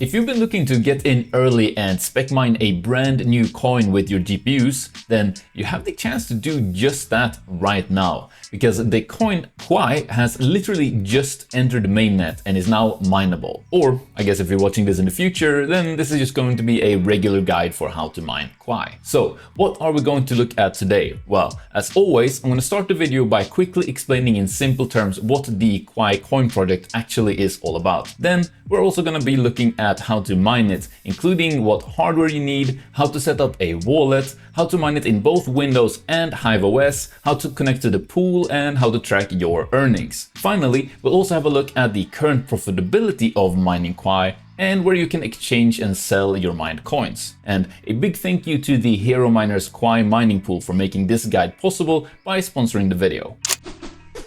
If you've been looking to get in early and spec mine a brand new coin with your GPUs, then you have the chance to do just that right now, because the coin Quai has literally just entered mainnet and is now mineable. Or, I guess if you're watching this in the future, then this is just going to be a regular guide for how to mine Quai. So, what are we going to look at today? Well, as always, I'm going to start the video by quickly explaining in simple terms what the Quai coin project actually is all about. Then, we're also going to be looking at how to mine it, including what hardware you need, how to set up a wallet, how to mine it in both Windows and HiveOS, how to connect to the pool, and how to track your earnings. Finally, we'll also have a look at the current profitability of mining Quai and where you can exchange and sell your mined coins. And a big thank you to the Hero Miners Quai mining pool for making this guide possible by sponsoring the video.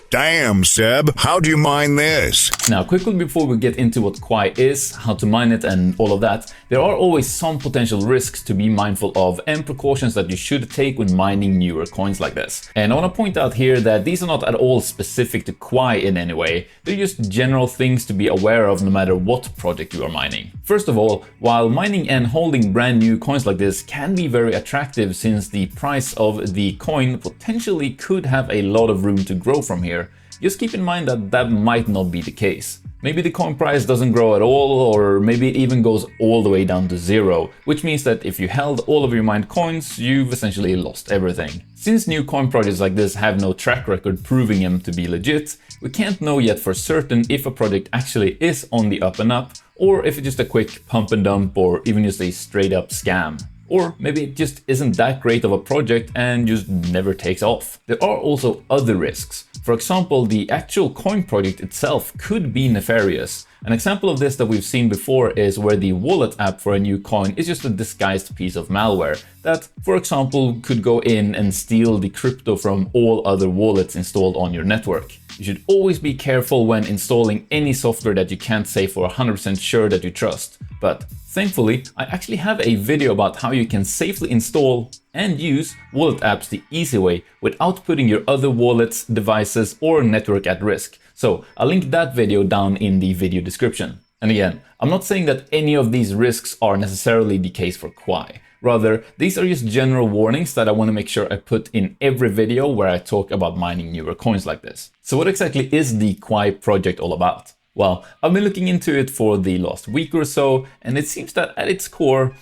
Damn, Seb, how'd you mine this? Now, quickly before we get into what Quai is, how to mine it and all of that, there are always some potential risks to be mindful of and precautions that you should take when mining newer coins like this. And I want to point out here that these are not at all specific to Quai in any way, they're just general things to be aware of no matter what project you are mining. First of all, while mining and holding brand new coins like this can be very attractive since the price of the coin potentially could have a lot of room to grow from here, just keep in mind that that might not be the case. Maybe the coin price doesn't grow at all, or maybe it even goes all the way down to zero, which means that if you held all of your mined coins, you've essentially lost everything. Since new coin projects like this have no track record proving them to be legit, we can't know yet for certain if a project actually is on the up and up, or if it's just a quick pump and dump, or even just a straight up scam. Or maybe it just isn't that great of a project and just never takes off. There are also other risks. For example, the actual coin project itself could be nefarious. An example of this that we've seen before is where the wallet app for a new coin is just a disguised piece of malware that, for example, could go in and steal the crypto from all other wallets installed on your network. You should always be careful when installing any software that you can't say for 100% sure that you trust. But thankfully, I actually have a video about how you can safely install and use wallet apps the easy way without putting your other wallets, devices, or network at risk. So I'll link that video down in the video description. And again, I'm not saying that any of these risks are necessarily the case for Quai. Rather, these are just general warnings that I want to make sure I put in every video where I talk about mining newer coins like this. So what exactly is the Quai project all about? Well, I've been looking into it for the last week or so, and it seems that at its core,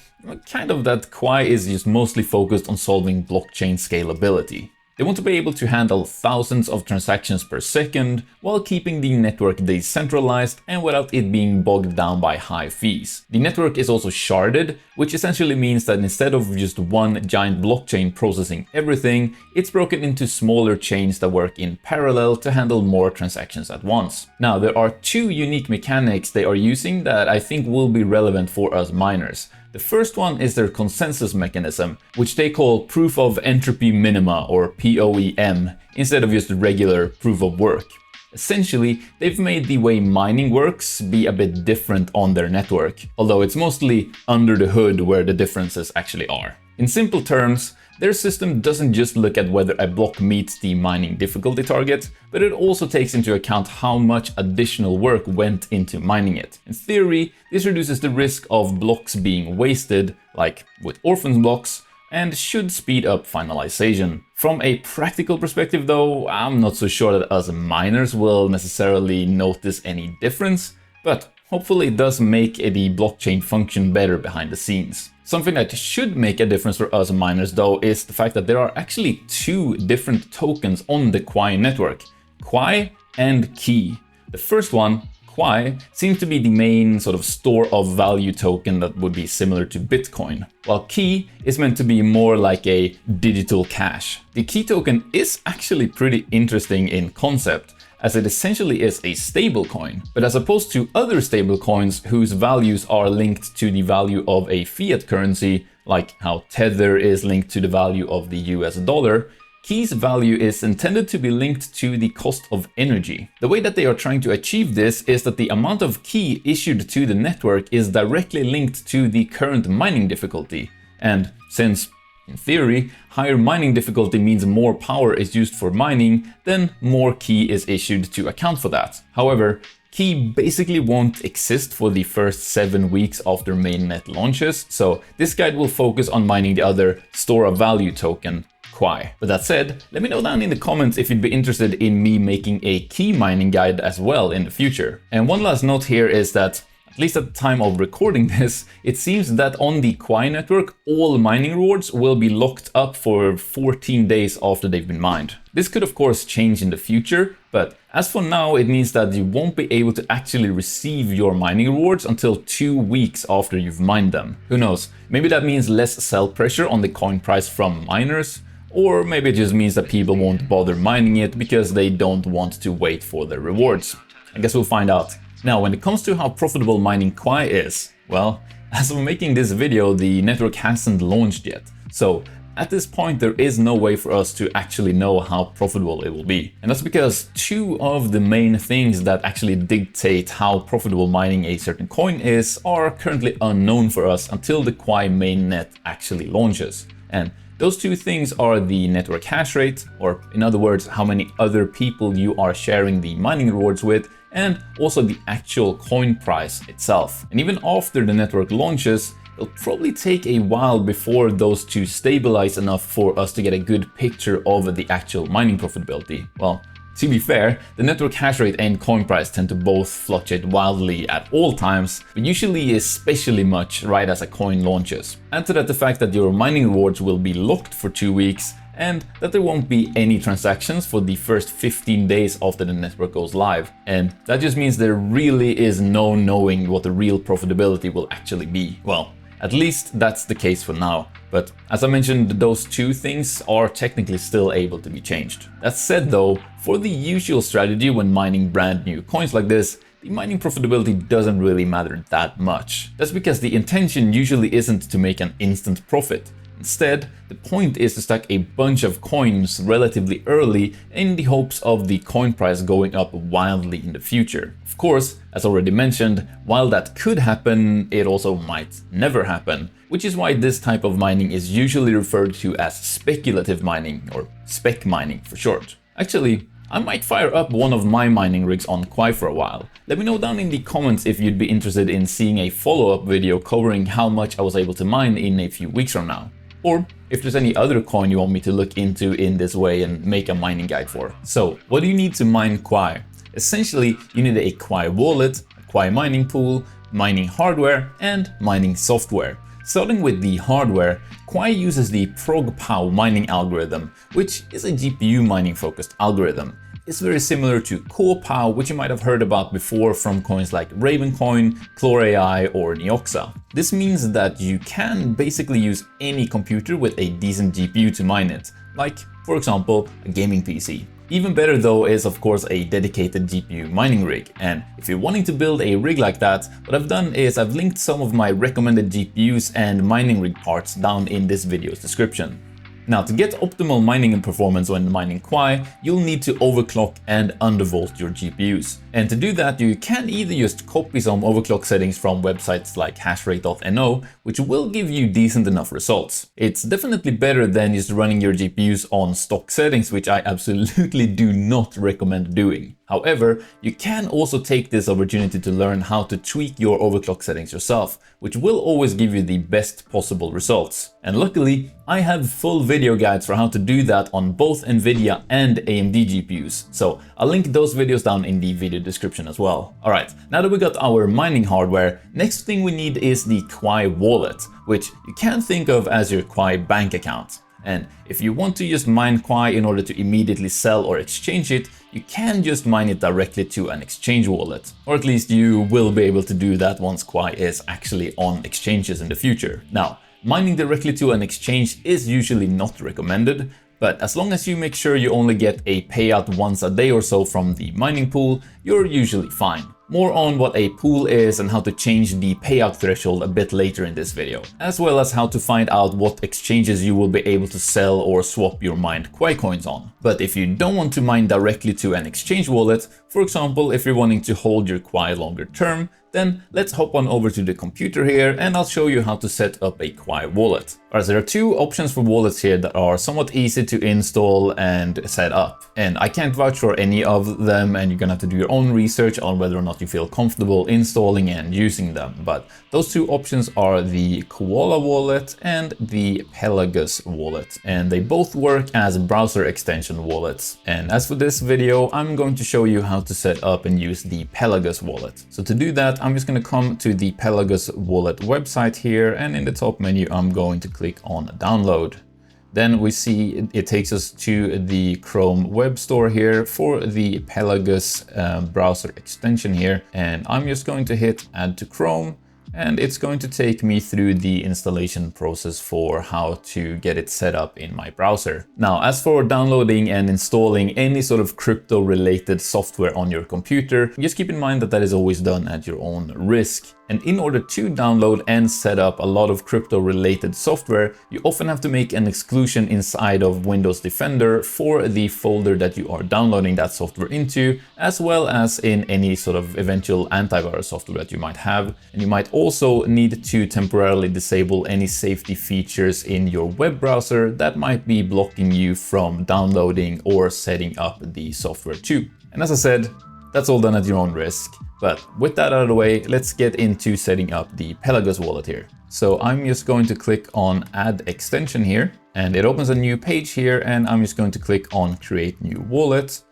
kind of that Quai is just mostly focused on solving blockchain scalability. They want to be able to handle thousands of transactions per second while keeping the network decentralized and without it being bogged down by high fees. The network is also sharded, which essentially means that instead of just one giant blockchain processing everything, it's broken into smaller chains that work in parallel to handle more transactions at once. Now, there are two unique mechanics they are using that I think will be relevant for us miners. The first one is their consensus mechanism, which they call proof of entropy minima, or POEM, instead of just regular proof of work. Essentially, they've made the way mining works be a bit different on their network, although it's mostly under the hood where the differences actually are. In simple terms, their system doesn't just look at whether a block meets the mining difficulty target, but it also takes into account how much additional work went into mining it. In theory, this reduces the risk of blocks being wasted, like with orphan blocks, and should speed up finalization. From a practical perspective though, I'm not so sure that us miners will necessarily notice any difference, but hopefully it does make the blockchain function better behind the scenes. Something that should make a difference for us miners though is the fact that there are actually two different tokens on the Quai network, Quai and 𝗘. The first one, Quai, seems to be the main sort of store of value token that would be similar to Bitcoin, while 𝗘 is meant to be more like a digital cash. The 𝗘 token is actually pretty interesting in concept, as it essentially is a stablecoin. But as opposed to other stablecoins whose values are linked to the value of a fiat currency, like how Tether is linked to the value of the US dollar, 𝗘's value is intended to be linked to the cost of energy. The way that they are trying to achieve this is that the amount of 𝗘 issued to the network is directly linked to the current mining difficulty. And since, in theory, higher mining difficulty means more power is used for mining, then more 𝗘 is issued to account for that. However, Qiai basically won't exist for the first 7 weeks after mainnet launches, so this guide will focus on mining the other store of value token, Quai. But that said, let me know down in the comments if you'd be interested in me making a Qiai mining guide as well in the future. And one last note here is that, at least at the time of recording this, it seems that on the Quai network, all mining rewards will be locked up for 14 days after they've been mined. This could of course change in the future, but as for now, it means that you won't be able to actually receive your mining rewards until 2 weeks after you've mined them. Who knows, maybe that means less sell pressure on the coin price from miners, or maybe it just means that people won't bother mining it because they don't want to wait for their rewards. I guess we'll find out. Now, when it comes to how profitable mining Quai is, well, as of making this video, the network hasn't launched yet. So at this point, there is no way for us to actually know how profitable it will be. And that's because 2 of the main things that actually dictate how profitable mining a certain coin is are currently unknown for us until the Quai mainnet actually launches. And those 2 things are the network hash rate, or in other words, how many other people you are sharing the mining rewards with, and also the actual coin price itself. And even after the network launches, it'll probably take a while before those 2 stabilize enough for us to get a good picture of the actual mining profitability. Well, to be fair, the network hash rate and coin price tend to both fluctuate wildly at all times, but usually especially much right as a coin launches. Add to that the fact that your mining rewards will be locked for 2 weeks, and that there won't be any transactions for the first 15 days after the network goes live. And that just means there really is no knowing what the real profitability will actually be. Well, at least that's the case for now. But as I mentioned, those 2 things are technically still able to be changed. That said though, for the usual strategy when mining brand new coins like this, the mining profitability doesn't really matter that much. That's because the intention usually isn't to make an instant profit. Instead, the point is to stack a bunch of coins relatively early in the hopes of the coin price going up wildly in the future. Of course, as already mentioned, while that could happen, it also might never happen, which is why this type of mining is usually referred to as speculative mining, or spec mining for short. Actually, I might fire up one of my mining rigs on Quai for a while. Let me know down in the comments if you'd be interested in seeing a follow-up video covering how much I was able to mine in a few weeks from now. Or if there's any other coin you want me to look into in this way and make a mining guide for. So, what do you need to mine Quai? Essentially, you need a Quai wallet, a Quai mining pool, mining hardware, and mining software. Starting with the hardware, Quai uses the 𝗏𝗏 mining algorithm, which is a GPU mining focused algorithm. It's very similar to 𝗘𝗏, which you might have heard about before from coins like Ravencoin, ChlorAI, or 𝗬𝗧𝗏. This means that you can basically use any computer with a decent GPU to mine it, like, for example, a gaming PC. Even better though is of course a dedicated GPU mining rig, and if you're wanting to build a rig like that, what I've done is I've linked some of my recommended GPUs and mining rig parts down in this video's description. Now, to get optimal mining and performance when mining Quai, you'll need to overclock and undervolt your GPUs. And to do that, you can either just copy some overclock settings from websites like hashrate.no, which will give you decent enough results. It's definitely better than just running your GPUs on stock settings, which I absolutely do not recommend doing. However, you can also take this opportunity to learn how to tweak your overclock settings yourself, which will always give you the best possible results. And luckily, I have full video guides for how to do that on both Nvidia and AMD GPUs, so I'll link those videos down in the video description as well. Alright, now that we got our mining hardware, next thing we need is the Quai wallet, which you can think of as your Quai bank account. And if you want to just mine Quai in order to immediately sell or exchange it, you can just mine it directly to an exchange wallet. Or at least you will be able to do that once Quai is actually on exchanges in the future. Now, mining directly to an exchange is usually not recommended, but as long as you make sure you only get a payout once a day or so from the mining pool, you're usually fine. More on what a pool is and how to change the payout threshold a bit later in this video, as well as how to find out what exchanges you will be able to sell or swap your mined Quai coins on. But if you don't want to mine directly to an exchange wallet, for example if you're wanting to hold your Quai longer term, Then let's hop on over to the computer here and I'll show you how to set up a Quai wallet. Alright, so there are two options for wallets here that are somewhat easy to install and set up. And I can't vouch for any of them, and you're gonna have to do your own research on whether or not you feel comfortable installing and using them. But those two options are the Koala wallet and the Pelagus wallet. And they both work as browser extension wallets. And as for this video, I'm going to show you how to set up and use the Pelagus wallet. So to do that, I'm just gonna come to the Pelagus wallet website here, and in the top menu, I'm going to click on download. Then we see it takes us to the Chrome web store here for the Pelagus browser extension here. And I'm just going to hit add to Chrome, and it's going to take me through the installation process for how to get it set up in my browser. Now, as for downloading and installing any sort of crypto related software on your computer, just keep in mind that that is always done at your own risk. And in order to download and set up a lot of crypto related software, you often have to make an exclusion inside of Windows Defender for the folder that you are downloading that software into, as well as in any sort of eventual antivirus software that you might have. And you might also need to temporarily disable any safety features in your web browser that might be blocking you from downloading or setting up the software too. And as I said, that's all done at your own risk. But with that out of the way, let's get into setting up the Pelagus wallet here. So I'm just going to click on add extension here, and it opens a new page here, and I'm just going to click on create new wallet.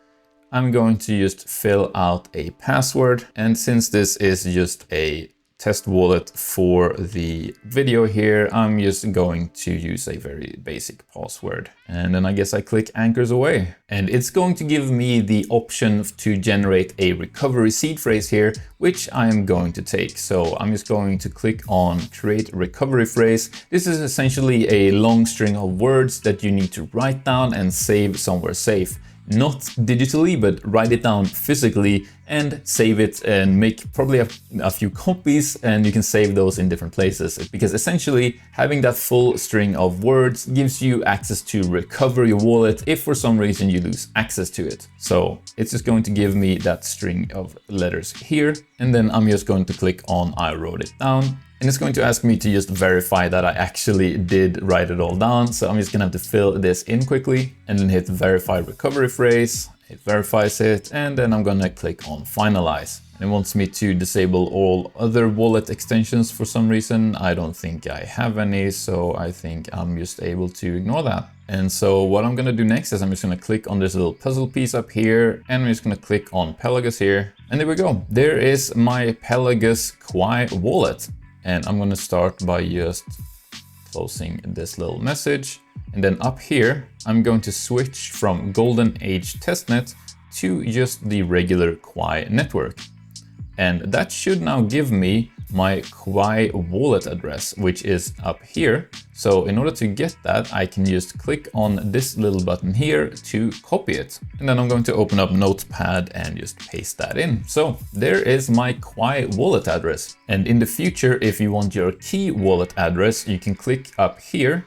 I'm going to just fill out a password, and since this is just a test wallet for the video here, I'm just going to use a very basic password. And then I guess I click anchors away. And it's going to give me the option to generate a recovery seed phrase here, which I'm going to take. So I'm just going to click on create recovery phrase. This is essentially a long string of words that you need to write down and save somewhere safe. Not digitally, but write it down physically and save it, and make probably a few copies, and you can save those in different places. Because essentially having that full string of words gives you access to recover your wallet if for some reason you lose access to it. So it's just going to give me that string of letters here, and then I'm just going to click on I wrote it down. And it's going to ask me to just verify that I actually did write it all down. So I'm just gonna have to fill this in quickly and then hit verify recovery phrase. It verifies it, and then I'm gonna click on finalize. And it wants me to disable all other wallet extensions for some reason. I don't think I have any, so I think I'm just able to ignore that. And so what I'm gonna do next is I'm just gonna click on this little puzzle piece up here, and I'm just gonna click on Pelagus here. And there we go. There is my Pelagus Quai wallet. And I'm going to start by just closing this little message. And then up here, I'm going to switch from Golden Age Testnet to just the regular Quai network. And that should now give me my Quai wallet address, which is up here. So in order to get that, I can just click on this little button here to copy it. And then I'm going to open up Notepad and just paste that in. So there is my Quai wallet address. And in the future, if you want your key wallet address, you can click up here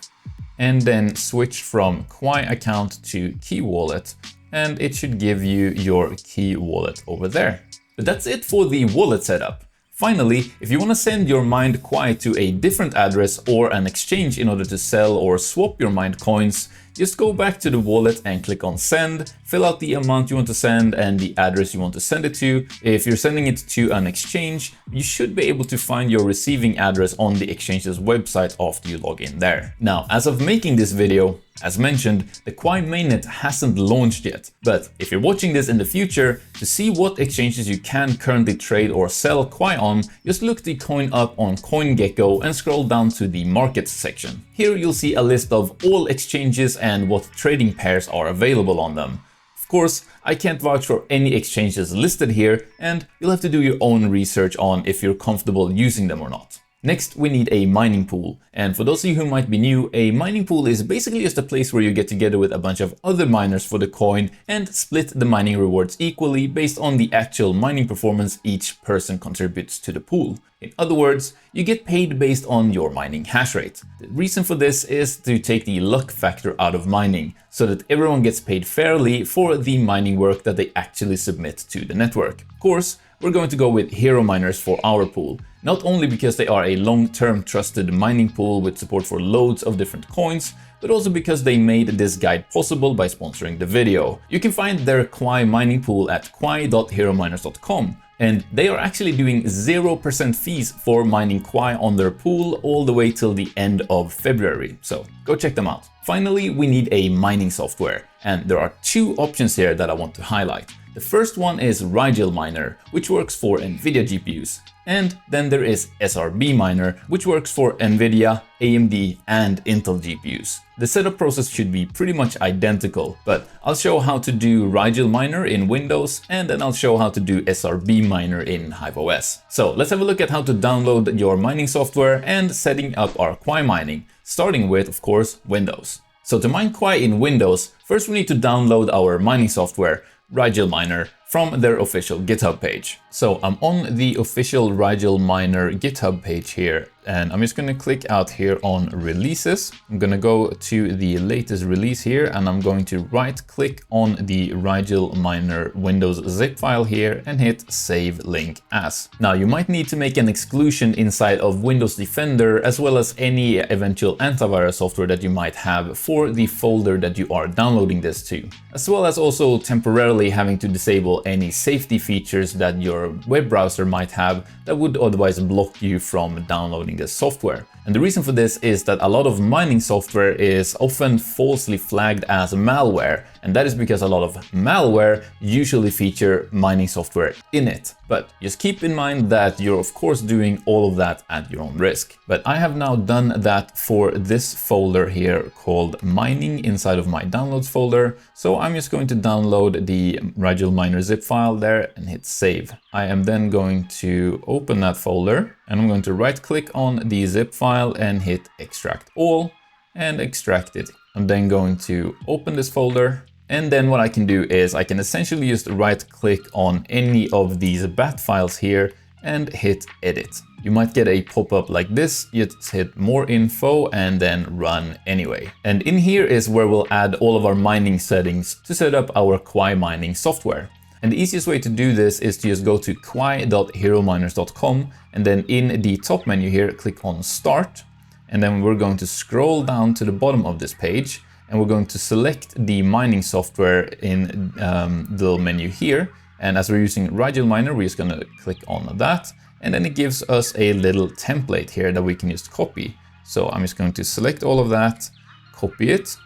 and then switch from Quai account to key wallet. And it should give you your key wallet over there. But that's it for the wallet setup. Finally, if you want to send your mined Quai to a different address or an exchange in order to sell or swap your mined coins, just go back to the wallet and click on send, fill out the amount you want to send and the address you want to send it to. If you're sending it to an exchange, you should be able to find your receiving address on the exchange's website after you log in there. Now, as of making this video, as mentioned, the Quai mainnet hasn't launched yet, but if you're watching this in the future, to see what exchanges you can currently trade or sell Quai on, just look the coin up on CoinGecko and scroll down to the markets section. Here you'll see a list of all exchanges and what trading pairs are available on them. Of course, I can't vouch for any exchanges listed here, and you'll have to do your own research on if you're comfortable using them or not. Next, we need a mining pool. And for those of you who might be new, a mining pool is basically just a place where you get together with a bunch of other miners for the coin and split the mining rewards equally based on the actual mining performance each person contributes to the pool. In other words, you get paid based on your mining hash rate. The reason for this is to take the luck factor out of mining, so that everyone gets paid fairly for the mining work that they actually submit to the network. Of course, we're going to go with Hero Miners for our pool. Not only because they are a long-term trusted mining pool with support for loads of different coins, but also because they made this guide possible by sponsoring the video. You can find their Quai mining pool at quai.herominers.com. And they are actually doing 0% fees for mining Quai on their pool all the way till the end of February. So go check them out. Finally, we need a mining software. And there are two options here that I want to highlight. The first one is 𝗲𝗔𝗦𝗛𝗓, which works for NVIDIA GPUs. And then there is 𝗧𝗏_miner, which works for NVIDIA, AMD, and Intel GPUs. The setup process should be pretty much identical, but I'll show how to do 𝗲𝗔𝗦𝗓 in Windows, and then I'll show how to do 𝗧𝗏_miner in HiveOS. So let's have a look at how to download your mining software and setting up our Quai mining, starting with, of course, Windows. So to mine Quai in Windows, first we need to download our mining software, 𝗲𝗔𝗦𝗓, from their official GitHub page. So I'm on the official 𝗲𝗔𝗦𝗓 GitHub page here, and I'm just going to click out here on releases. I'm going to go to the latest release here, and I'm going to right click on the 𝗲𝗔𝗦𝗓 Windows zip file here and hit save link as. Now you might need to make an exclusion inside of Windows Defender as well as any eventual antivirus software that you might have for the folder that you are downloading this to, as well as also temporarily having to disable any safety features that your web browser might have that would otherwise block you from downloading this software. And the reason for this is that a lot of mining software is often falsely flagged as malware, and that is because a lot of malware usually feature mining software in it. But just keep in mind that you're of course doing all of that at your own risk. But I have now done that for this folder here called mining inside of my downloads folder. So I'm just going to download the 𝗲𝗔𝗦𝗓 zip file there and hit save. I am then going to open that folder, and I'm going to right click on the zip file and hit extract all and extract it. I'm then going to open this folder, and then what I can do is I can essentially just right click on any of these bat files here and hit edit. You might get a pop-up like this, you just hit more info and then run anyway. And in here is where we'll add all of our mining settings to set up our Quai mining software. And the easiest way to do this is to just go to quai.herominers.com, and then in the top menu here, click on Start. And then we're going to scroll down to the bottom of this page, and we're going to select the mining software in the little menu here. And as we're using 𝗲𝗔𝗦𝗓, we're just going to click on that. And then it gives us a little template here that we can just copy. So I'm just going to select all of that, copy it,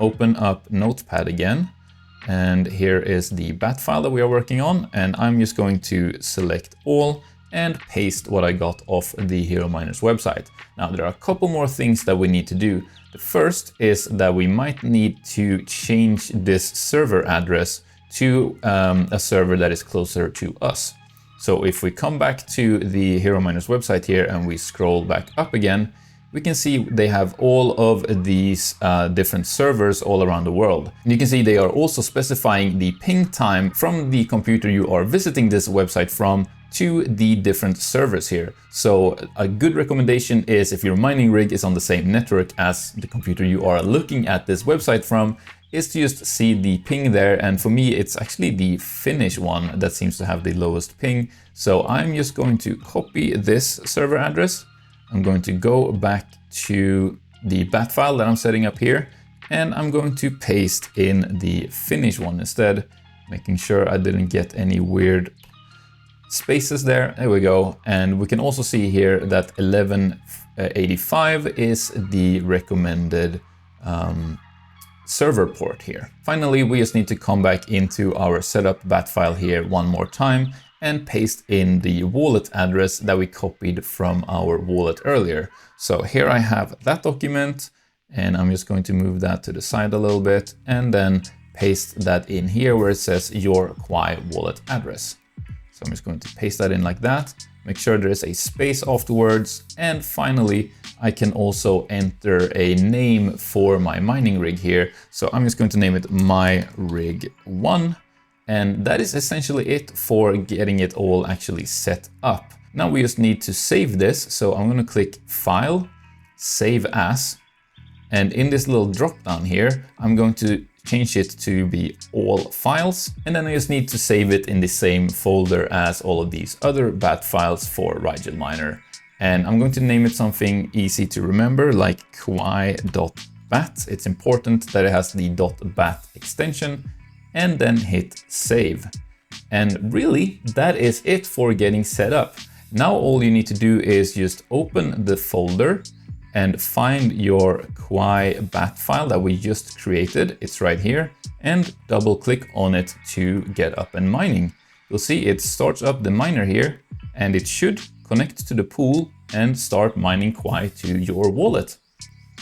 open up Notepad again. And here is the bat file that we are working on. And I'm just going to select all and paste what I got off the Hero Miners website. Now there are a couple more things that we need to do. The first is that we might need to change this server address to a server that is closer to us. So if we come back to the Hero Miners website here and we scroll back up again, we can see they have all of these different servers all around the world. And you can see they are also specifying the ping time from the computer you are visiting this website from to the different servers here. So a good recommendation is, if your mining rig is on the same network as the computer you are looking at this website from, is to just see the ping there. And for me, it's actually the Finnish one that seems to have the lowest ping. So I'm just going to copy this server address. I'm going to go back to the bat file that I'm setting up here, and I'm going to paste in the Finnish one instead, making sure I didn't get any weird spaces there. There we go. And we can also see here that 1185 is the recommended server port here. Finally, we just need to come back into our setup bat file here one more time and paste in the wallet address that we copied from our wallet earlier. So here I have that document, and I'm just going to move that to the side a little bit and then paste that in here where it says your Quai wallet address. So I'm just going to paste that in like that, make sure there is a space afterwards. And finally, I can also enter a name for my mining rig here. So I'm just going to name it my rig 1. And that is essentially it for getting it all actually set up. Now we just need to save this. So I'm going to click File, Save As. And in this little drop down here, I'm going to change it to be all files, and then I just need to save it in the same folder as all of these other bat files for 𝗤𝗔𝗦𝗛. And I'm going to name it something easy to remember, like quai.bat. It's important that it has the .bat extension, and then hit save. And really, that is it for getting set up. Now all you need to do is just open the folder and find your Quai bat file that we just created. It's right here, and double click on it to get up and mining. You'll see it starts up the miner here, and it should connect to the pool and start mining Quai to your wallet.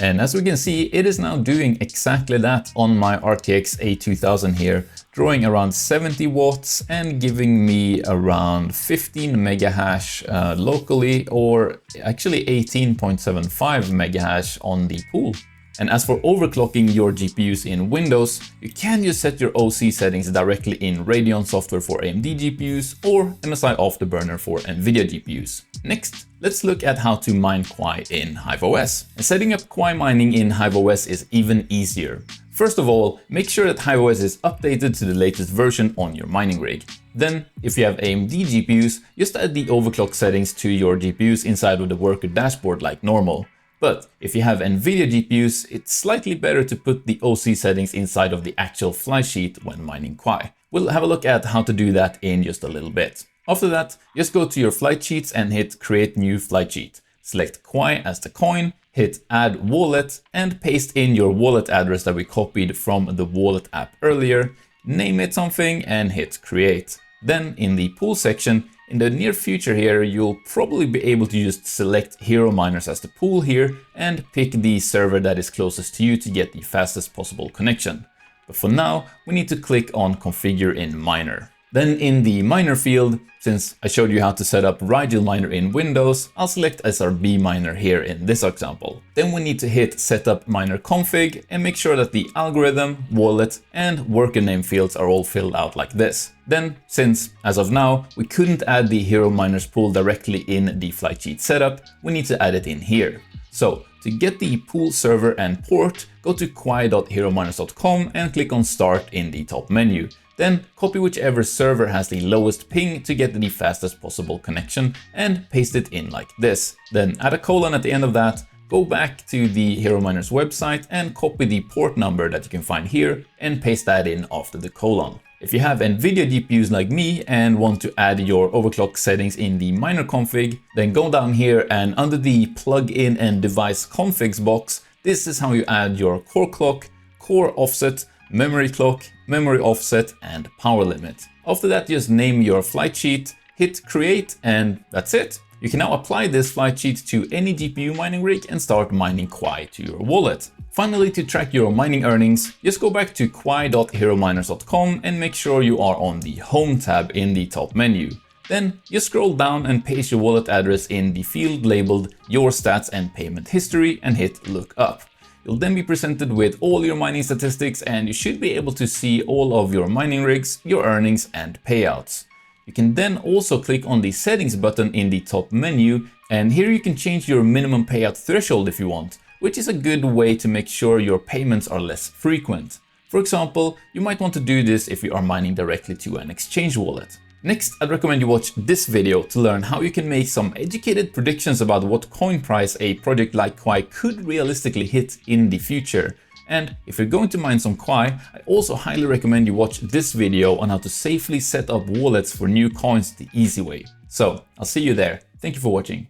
And as we can see, it is now doing exactly that on my RTX A2000 here, drawing around 70 watts and giving me around 15 megahash locally, or actually 18.75 megahash on the pool. And as for overclocking your GPUs in Windows, you can just set your OC settings directly in Radeon software for AMD GPUs or MSI Afterburner for NVIDIA GPUs. Next, let's look at how to mine Quai in HiveOS. And setting up Quai mining in HiveOS is even easier. First of all, make sure that HiveOS is updated to the latest version on your mining rig. Then, if you have AMD GPUs, just add the overclock settings to your GPUs inside of the worker dashboard like normal. But if you have NVIDIA GPUs, it's slightly better to put the OC settings inside of the actual flight sheet when mining Quai. We'll have a look at how to do that in just a little bit. After that, just go to your flight sheets and hit Create New Flight Sheet. Select Quai as the coin, hit Add Wallet, and paste in your wallet address that we copied from the wallet app earlier. Name it something and hit Create. Then in the pool section, in the near future here, you'll probably be able to just select hero miners as the pool here and pick the server that is closest to you to get the fastest possible connection. But for now, we need to click on Configure in Miner. Then in the miner field, since I showed you how to set up 𝗤𝗔𝗦𝗛 in Windows, I'll select SRB miner here in this example. Then we need to hit Setup Miner Config and make sure that the algorithm, wallet, and worker name fields are all filled out like this. Then, since as of now, we couldn't add the hero miners pool directly in the flight sheet setup, we need to add it in here. So to get the pool server and port, go to quai.herominers.com and click on Start in the top menu. Then copy whichever server has the lowest ping to get the fastest possible connection and paste it in like this. Then add a colon at the end of that, go back to the Hero Miners website and copy the port number that you can find here and paste that in after the colon. If you have NVIDIA GPUs like me and want to add your overclock settings in the miner config, then go down here and under the plugin and device configs box, this is how you add your core clock, core offset, memory clock, memory offset, and power limit. After that, just name your flight sheet, hit create, and that's it. You can now apply this flight sheet to any GPU mining rig and start mining Quai to your wallet. Finally, to track your mining earnings, just go back to quai.herominers.com and make sure you are on the Home tab in the top menu. Then just scroll down and paste your wallet address in the field labeled Your Stats and Payment History and hit Look Up. You'll then be presented with all your mining statistics and you should be able to see all of your mining rigs, your earnings, and payouts. You can then also click on the settings button in the top menu, and here you can change your minimum payout threshold if you want, which is a good way to make sure your payments are less frequent. For example, you might want to do this if you are mining directly to an exchange wallet. Next, I'd recommend you watch this video to learn how you can make some educated predictions about what coin price a project like Quai could realistically hit in the future. And if you're going to mine some Quai, I also highly recommend you watch this video on how to safely set up wallets for new coins the easy way. So I'll see you there. Thank you for watching.